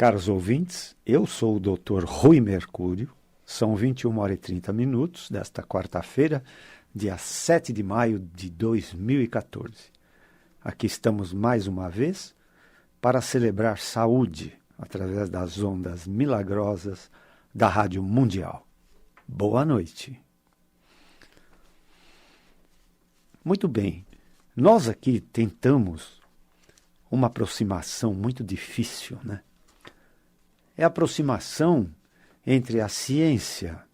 Caros ouvintes, eu sou o Dr. Rui Mercúrio. São 21h30 desta quarta-feira, dia 7 de maio de 2014. Aqui estamos mais uma vez para celebrar saúde através das ondas milagrosas da Rádio Mundial. Boa noite. Muito bem, nós aqui tentamos uma aproximação muito difícil, né? É a aproximação entre a ciência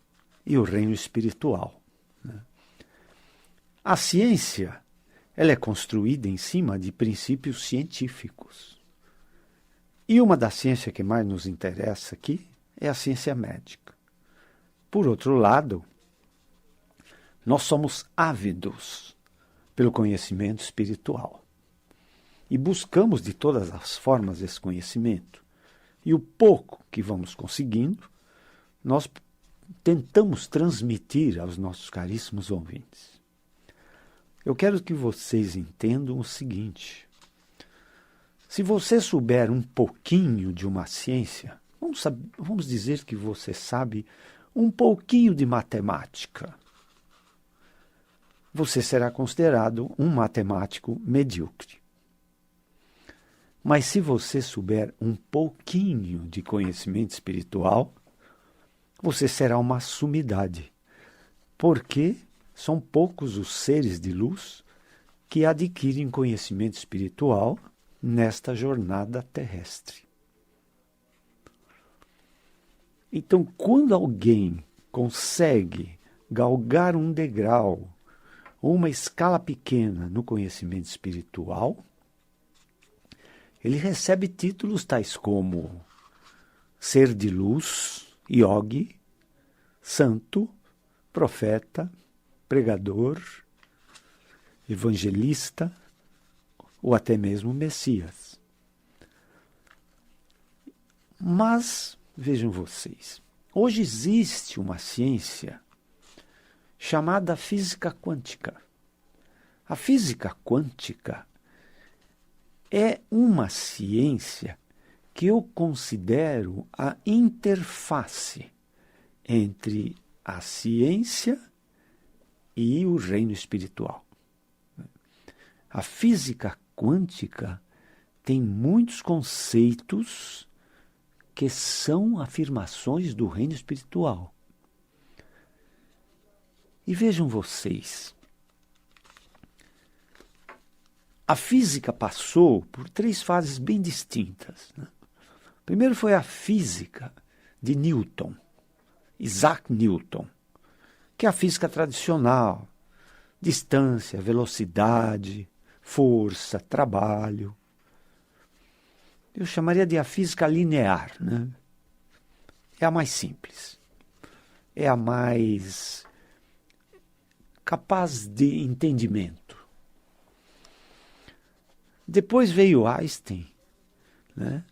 e o reino espiritual, né? A ciência, ela é construída em cima de princípios científicos. E uma das ciências que mais nos interessa aqui é a ciência médica. Por outro lado, nós somos ávidos pelo conhecimento espiritual. E buscamos de todas as formas esse conhecimento. E o pouco que vamos conseguindo, nós tentamos transmitir aos nossos caríssimos ouvintes. Eu quero que vocês entendam o seguinte: se você souber um pouquinho de uma ciência, vamos dizer que você sabe um pouquinho de matemática, você será considerado um matemático medíocre. Mas se você souber um pouquinho de conhecimento espiritual, você será uma sumidade, porque são poucos os seres de luz que adquirem conhecimento espiritual nesta jornada terrestre. Então, quando alguém consegue galgar um degrau ou uma escala pequena no conhecimento espiritual, ele recebe títulos tais como ser de luz, yogi, santo, profeta, pregador, evangelista ou até mesmo Messias. Mas, vejam vocês, hoje existe uma ciência chamada física quântica. A física quântica é uma ciência que eu considero a interface entre a ciência e o reino espiritual. A física quântica tem muitos conceitos que são afirmações do reino espiritual. E vejam vocês, a física passou por 3 fases bem distintas, né? Primeiro foi a física de Newton, Isaac Newton, que é a física tradicional, distância, velocidade, força, trabalho. Eu chamaria de a física linear, né? É a mais simples, é a mais capaz de entendimento. Depois veio Einstein, né?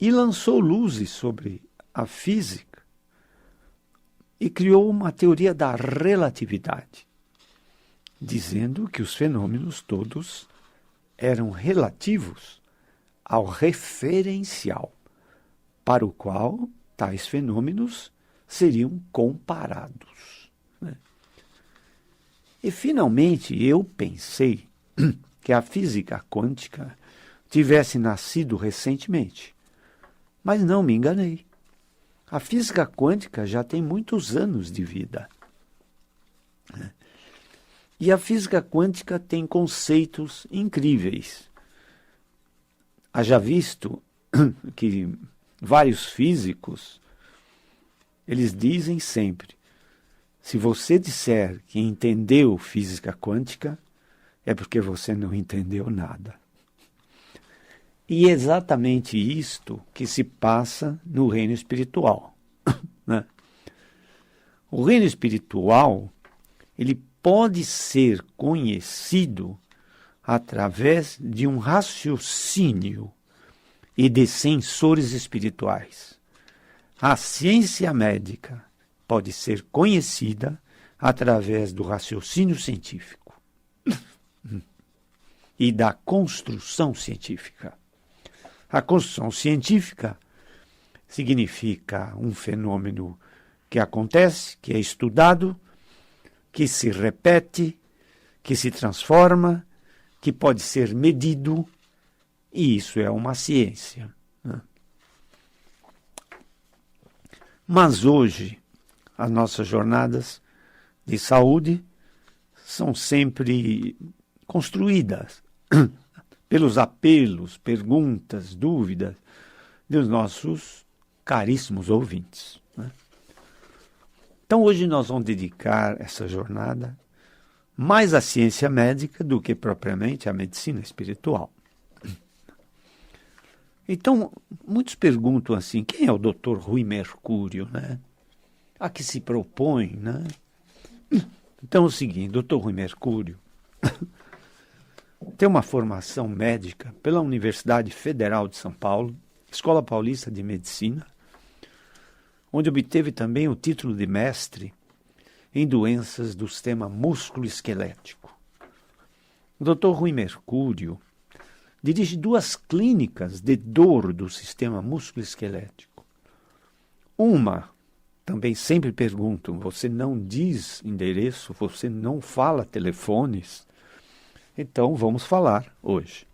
E lançou luzes sobre a física e criou uma teoria da relatividade, dizendo que os fenômenos todos eram relativos ao referencial, para o qual tais fenômenos seriam comparados, né? E, finalmente, eu pensei que a física quântica tivesse nascido recentemente. Mas não me enganei. A física quântica já tem muitos anos de vida. E a física quântica tem conceitos incríveis. Haja visto que vários físicos, eles dizem sempre: se você disser que entendeu física quântica, é porque você não entendeu nada. E é exatamente isto que se passa no reino espiritual, né? O reino espiritual, ele pode ser conhecido através de um raciocínio e de sensores espirituais. A ciência médica pode ser conhecida através do raciocínio científico e da construção científica. A construção científica significa um fenômeno que acontece, que é estudado, que se repete, que se transforma, que pode ser medido, e isso é uma ciência, né? Mas hoje, as nossas jornadas de saúde são sempre construídas pelos apelos, perguntas, dúvidas dos nossos caríssimos ouvintes, né? Então hoje nós vamos dedicar essa jornada mais à ciência médica do que propriamente à medicina espiritual. Então, muitos perguntam assim, quem é o Dr. Rui Mercúrio, né? A que se propõe, né? Então é o seguinte, Dr. Rui Mercúrio tem uma formação médica pela Universidade Federal de São Paulo, Escola Paulista de Medicina, onde obteve também o título de mestre em doenças do sistema músculo-esquelético. O Dr. Rui Mercúrio dirige 2 clínicas de dor do sistema músculo-esquelético. Uma, também sempre perguntam, você não diz endereço, você não fala telefones, então vamos falar hoje.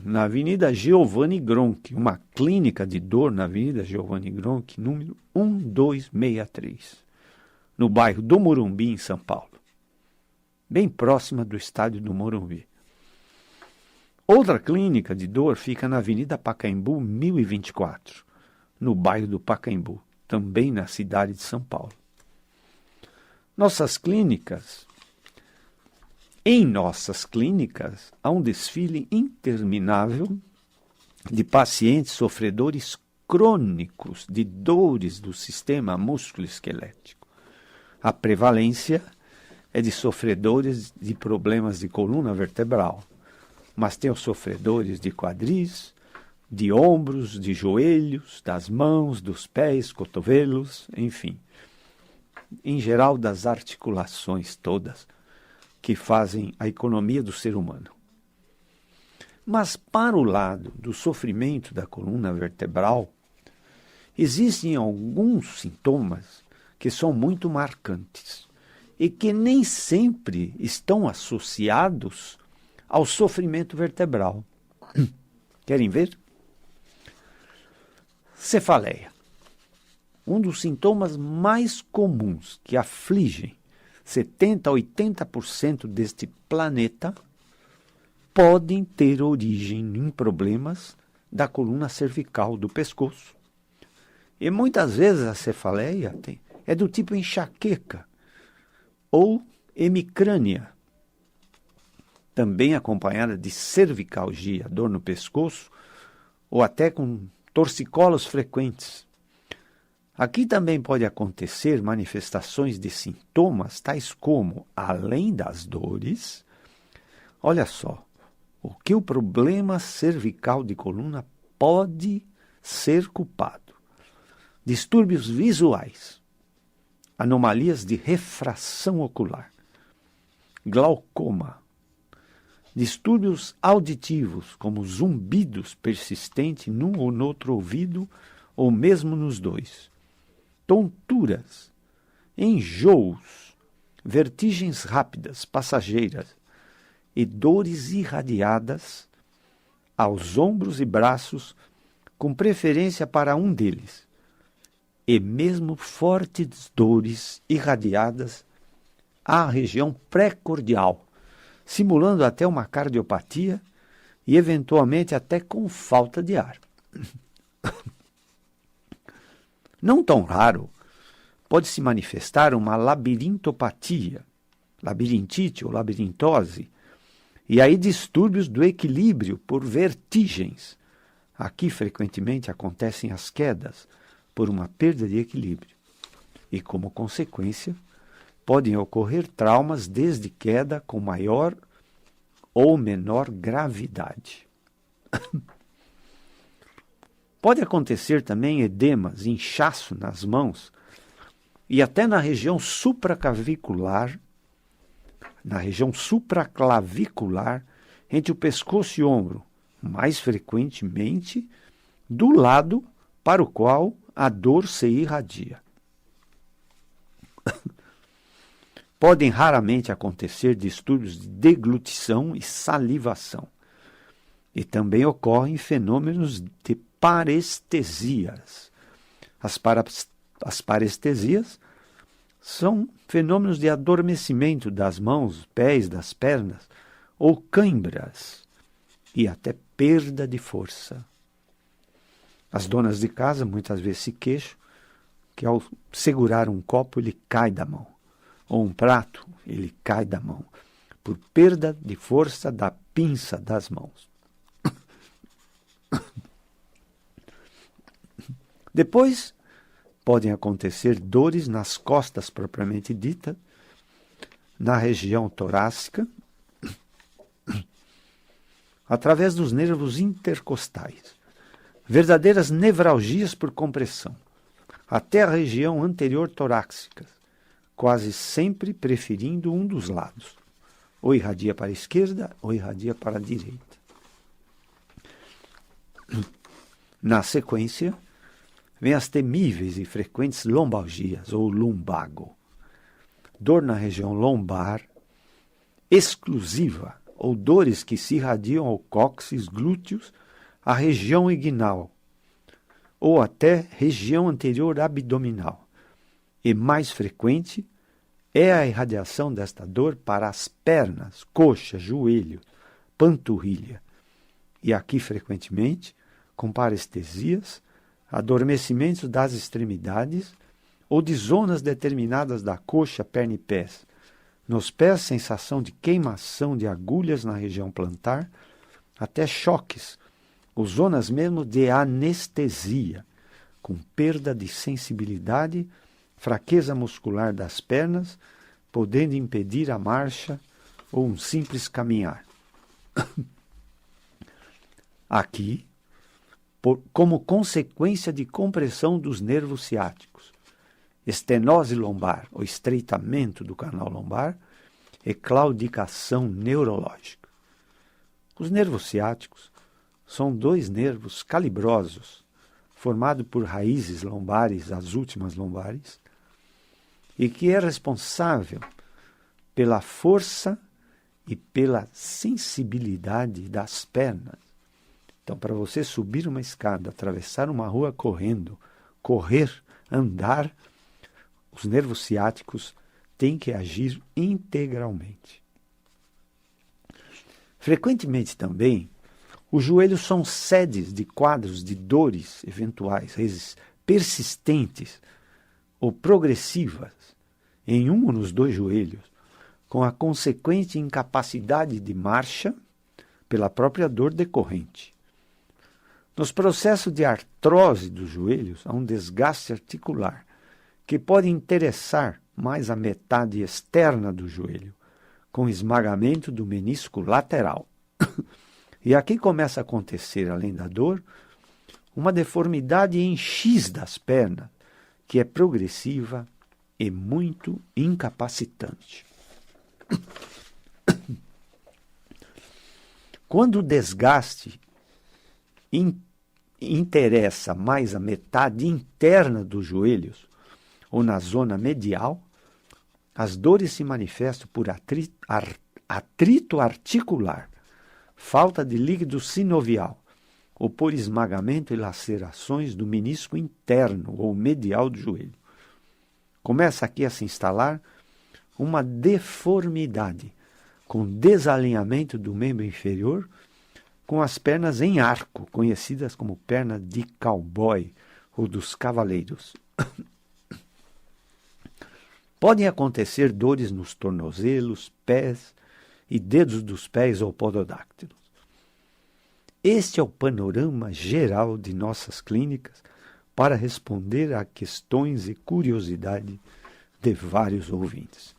Na Avenida Giovanni Gronchi, uma clínica de dor na Avenida Giovanni Gronchi, número 1263, no bairro do Morumbi, em São Paulo, bem próxima do estádio do Morumbi. Outra clínica de dor fica na Avenida Pacaembu, 1024, no bairro do Pacaembu, também na cidade de São Paulo. Em nossas clínicas, há um desfile interminável de pacientes sofredores crônicos de dores do sistema músculo-esquelético. A prevalência é de sofredores de problemas de coluna vertebral, mas tem os sofredores de quadris, de ombros, de joelhos, das mãos, dos pés, cotovelos, enfim. Em geral, das articulações todas que fazem a economia do ser humano. Mas para o lado do sofrimento da coluna vertebral, existem alguns sintomas que são muito marcantes e que nem sempre estão associados ao sofrimento vertebral. Querem ver? Cefaleia. Um dos sintomas mais comuns que afligem 70% a 80% deste planeta podem ter origem em problemas da coluna cervical, do pescoço. E muitas vezes a cefaleia é do tipo enxaqueca ou hemicrânia, também acompanhada de cervicalgia, dor no pescoço, ou até com torcicolos frequentes. Aqui também pode acontecer manifestações de sintomas tais como, além das dores, olha só, o que o problema cervical de coluna pode ser culpado. Distúrbios visuais, anomalias de refração ocular, glaucoma, distúrbios auditivos, como zumbidos persistentes num ou no outro ouvido, ou mesmo nos dois, tonturas, enjoos, vertigens rápidas, passageiras e dores irradiadas aos ombros e braços, com preferência para um deles, e mesmo fortes dores irradiadas à região pré-cordial, simulando até uma cardiopatia e, eventualmente, até com falta de ar. Não tão raro, pode se manifestar uma labirintopatia, labirintite ou labirintose, e aí distúrbios do equilíbrio por vertigens. Aqui, frequentemente, acontecem as quedas por uma perda de equilíbrio. E, como consequência, podem ocorrer traumas desde queda com maior ou menor gravidade. Pode acontecer também edemas, inchaço nas mãos e até na região supraclavicular, entre o pescoço e o ombro, mais frequentemente do lado para o qual a dor se irradia. Podem raramente acontecer distúrbios de deglutição e salivação. E também ocorrem fenômenos de parestesias. As parestesias são fenômenos de adormecimento das mãos, pés, das pernas, ou cãibras, e até perda de força. As donas de casa muitas vezes se queixam que ao segurar um copo ele cai da mão, ou um prato ele cai da mão, por perda de força da pinça das mãos. Depois, podem acontecer dores nas costas propriamente dita, na região torácica, através dos nervos intercostais, verdadeiras nevralgias por compressão, até a região anterior torácica, quase sempre preferindo um dos lados, ou irradia para a esquerda ou irradia para a direita. Na sequência, vêm as temíveis e frequentes lombalgias, ou lumbago, dor na região lombar, exclusiva, ou dores que se irradiam ao cóccix, glúteos, à região inguinal, ou até região anterior abdominal. E mais frequente é a irradiação desta dor para as pernas, coxa, joelho, panturrilha. E aqui, frequentemente, com parestesias, adormecimentos das extremidades ou de zonas determinadas da coxa, perna e pés. Nos pés, sensação de queimação de agulhas na região plantar, até choques, ou zonas mesmo de anestesia, com perda de sensibilidade, fraqueza muscular das pernas, podendo impedir a marcha ou um simples caminhar. Aqui, como consequência de compressão dos nervos ciáticos, estenose lombar, ou estreitamento do canal lombar, e claudicação neurológica. Os nervos ciáticos são dois nervos calibrosos, formados por raízes lombares, as últimas lombares, e que é responsável pela força e pela sensibilidade das pernas. Então, para você subir uma escada, atravessar uma rua correndo, correr, andar, os nervos ciáticos têm que agir integralmente. Frequentemente também, os joelhos são sedes de quadros de dores eventuais, persistentes ou progressivas, em um ou nos dois joelhos, com a consequente incapacidade de marcha pela própria dor decorrente. Nos processos de artrose dos joelhos, há um desgaste articular, que pode interessar mais a metade externa do joelho, com esmagamento do menisco lateral. E aqui começa a acontecer, além da dor, uma deformidade em X das pernas, que é progressiva e muito incapacitante. Quando o desgaste interessa mais a metade interna dos joelhos, ou na zona medial, as dores se manifestam por atrito articular, falta de líquido sinovial, ou por esmagamento e lacerações do menisco interno ou medial do joelho. Começa aqui a se instalar uma deformidade, com desalinhamento do membro inferior, com as pernas em arco, conhecidas como perna de cowboy ou dos cavaleiros. Podem acontecer dores nos tornozelos, pés e dedos dos pés ou pododáctilos. Este é o panorama geral de nossas clínicas para responder a questões e curiosidade de vários ouvintes.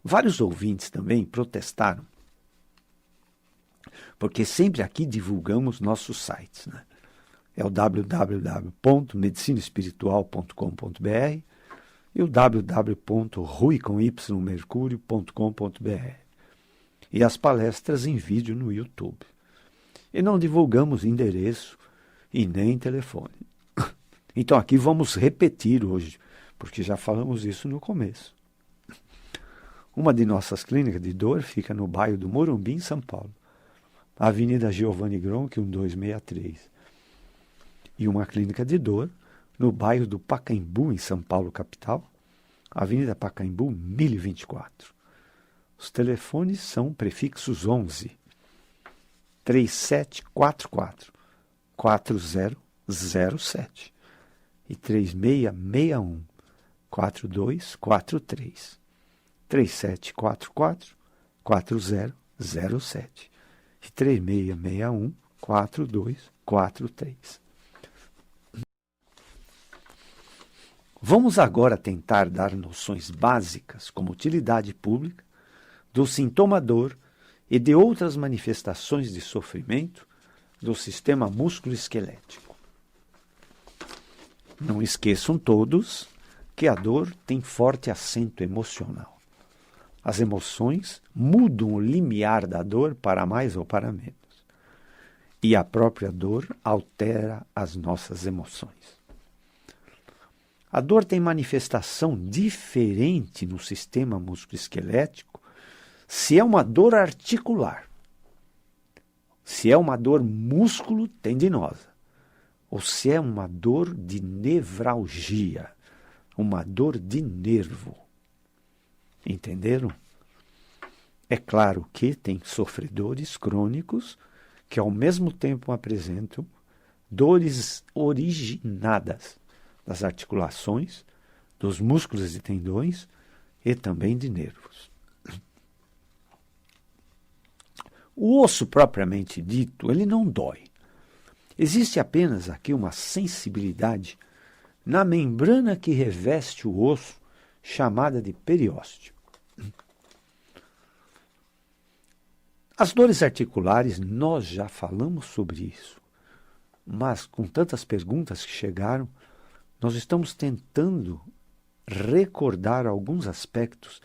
Vários ouvintes também protestaram, porque sempre aqui divulgamos nossos sites, né? É o www.medicinaespiritual.com.br e o www.ruimercurio.com.br. e as palestras em vídeo no YouTube. E não divulgamos endereço e nem telefone. Então aqui vamos repetir hoje, porque já falamos isso no começo. Uma de nossas clínicas de dor fica no bairro do Morumbi, em São Paulo. Avenida Giovanni Gronchi, 1263. E uma clínica de dor no bairro do Pacaembu, em São Paulo, capital. Avenida Pacaembu, 1024. Os telefones são prefixos 11 3744 4007 e 3661 4243. 3744 4007 e 3661 4243. Vamos agora tentar dar noções básicas, como utilidade pública, do sintoma dor e de outras manifestações de sofrimento do sistema músculo-esquelético. Não esqueçam todos que a dor tem forte acento emocional. As emoções mudam o limiar da dor para mais ou para menos. E a própria dor altera as nossas emoções. A dor tem manifestação diferente no sistema músculo-esquelético se é uma dor articular, se é uma dor músculo-tendinosa, ou se é uma dor de nevralgia, uma dor de nervo. Entenderam? É claro que tem sofredores crônicos que ao mesmo tempo apresentam dores originadas das articulações, dos músculos e tendões e também de nervos. O osso propriamente dito, ele não dói. Existe apenas aqui uma sensibilidade na membrana que reveste o osso, chamada de periósteo. As dores articulares, nós já falamos sobre isso, mas com tantas perguntas que chegaram, nós estamos tentando recordar alguns aspectos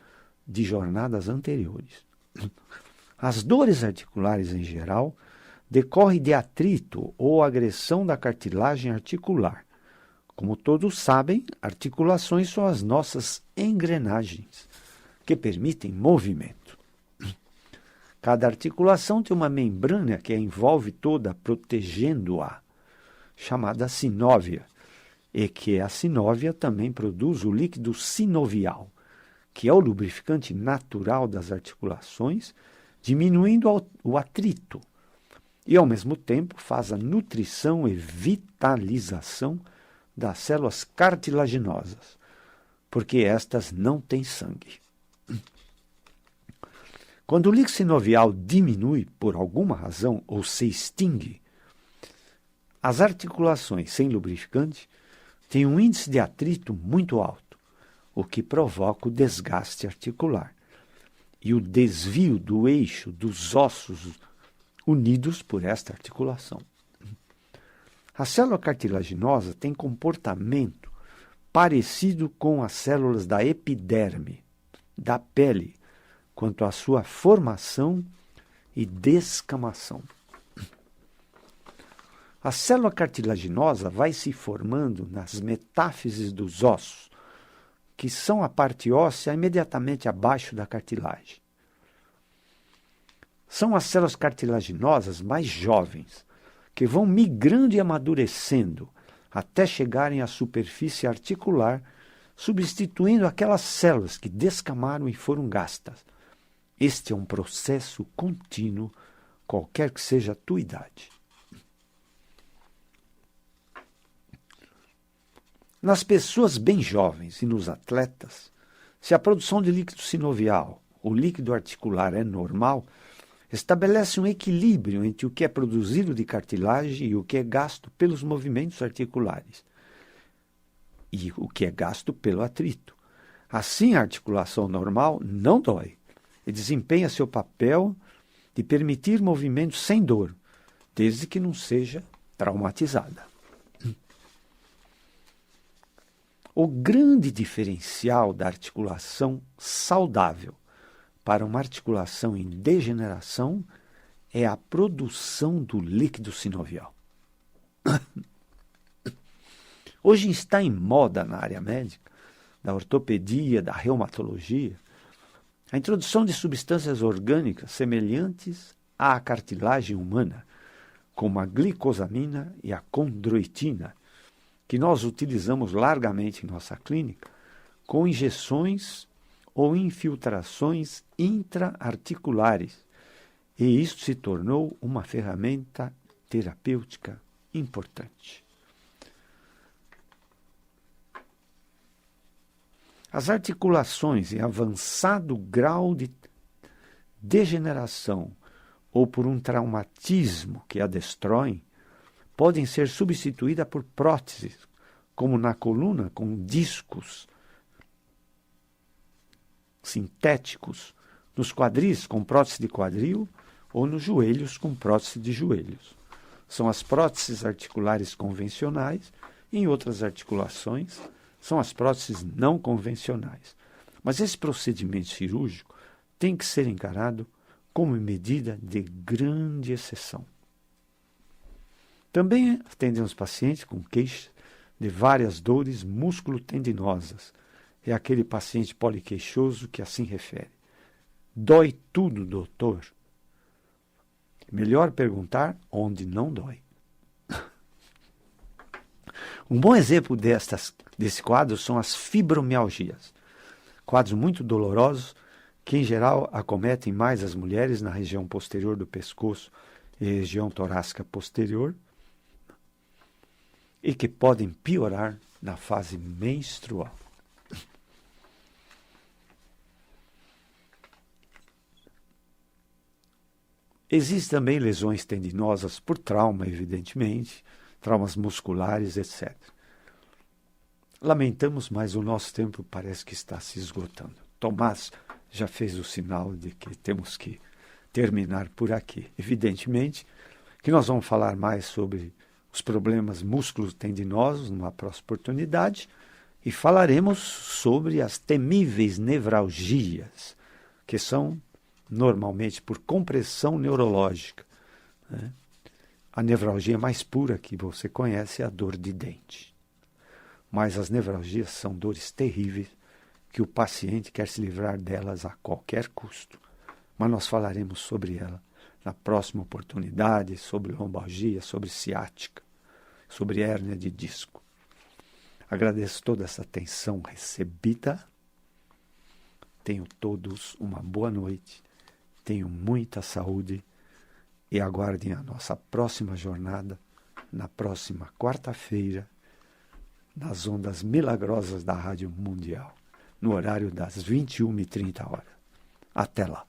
de jornadas anteriores. As dores articulares, em geral, decorrem de atrito ou agressão da cartilagem articular. Como todos sabem, articulações são as nossas engrenagens, que permitem movimento. Cada articulação tem uma membrana que a envolve toda, protegendo-a, chamada sinóvia, e que a sinóvia também produz o líquido sinovial, que é o lubrificante natural das articulações, diminuindo o atrito e, ao mesmo tempo, faz a nutrição e vitalização das células cartilaginosas, porque estas não têm sangue. Quando o líquido sinovial diminui por alguma razão ou se extingue, as articulações sem lubrificante têm um índice de atrito muito alto, o que provoca o desgaste articular e o desvio do eixo dos ossos unidos por esta articulação. A célula cartilaginosa tem comportamento parecido com as células da epiderme, da pele, quanto à sua formação e descamação. A célula cartilaginosa vai se formando nas metáfises dos ossos, que são a parte óssea imediatamente abaixo da cartilagem. São as células cartilaginosas mais jovens, que vão migrando e amadurecendo até chegarem à superfície articular, substituindo aquelas células que descamaram e foram gastas. Este é um processo contínuo, qualquer que seja a tua idade. Nas pessoas bem jovens e nos atletas, se a produção de líquido sinovial, o líquido articular, é normal, estabelece um equilíbrio entre o que é produzido de cartilagem e o que é gasto pelos movimentos articulares e o que é gasto pelo atrito. Assim, a articulação normal não dói e desempenha seu papel de permitir movimentos sem dor, desde que não seja traumatizada. O grande diferencial da articulação saudável para uma articulação em degeneração é a produção do líquido sinovial. Hoje está em moda na área médica, da ortopedia, da reumatologia, a introdução de substâncias orgânicas semelhantes à cartilagem humana, como a glicosamina e a condroitina, que nós utilizamos largamente em nossa clínica, com injeções ou infiltrações intraarticulares, e isso se tornou uma ferramenta terapêutica importante. As articulações em avançado grau de degeneração ou por um traumatismo que a destroem, podem ser substituídas por próteses, como na coluna com discos sintéticos, nos quadris com prótese de quadril ou nos joelhos com prótese de joelhos. São as próteses articulares convencionais, e em outras articulações são as próteses não convencionais. Mas esse procedimento cirúrgico tem que ser encarado como medida de grande exceção. Também atendemos pacientes com queixas de várias dores músculo-tendinosas. É aquele paciente poliqueixoso que assim refere: dói tudo, doutor? Melhor perguntar onde não dói. Um bom exemplo desse quadro são as fibromialgias, quadros muito dolorosos que, em geral, acometem mais as mulheres na região posterior do pescoço e região torácica posterior, e que podem piorar na fase menstrual. Existem também lesões tendinosas por trauma, evidentemente, traumas musculares, etc. Lamentamos, mas o nosso tempo parece que está se esgotando. Tomás já fez o sinal de que temos que terminar por aqui. Evidentemente que nós vamos falar mais sobre os problemas músculo-tendinosos numa próxima oportunidade e falaremos sobre as temíveis nevralgias, que são normalmente por compressão neurológica, né? A nevralgia mais pura que você conhece é a dor de dente. Mas as nevralgias são dores terríveis que o paciente quer se livrar delas a qualquer custo. Mas nós falaremos sobre ela na próxima oportunidade, sobre lombalgia, sobre ciática, sobre hérnia de disco. Agradeço toda essa atenção recebida. Tenham todos uma boa noite. Tenham muita saúde e aguardem a nossa próxima jornada na próxima quarta-feira, nas ondas milagrosas da Rádio Mundial, no horário das 21h30. Até lá.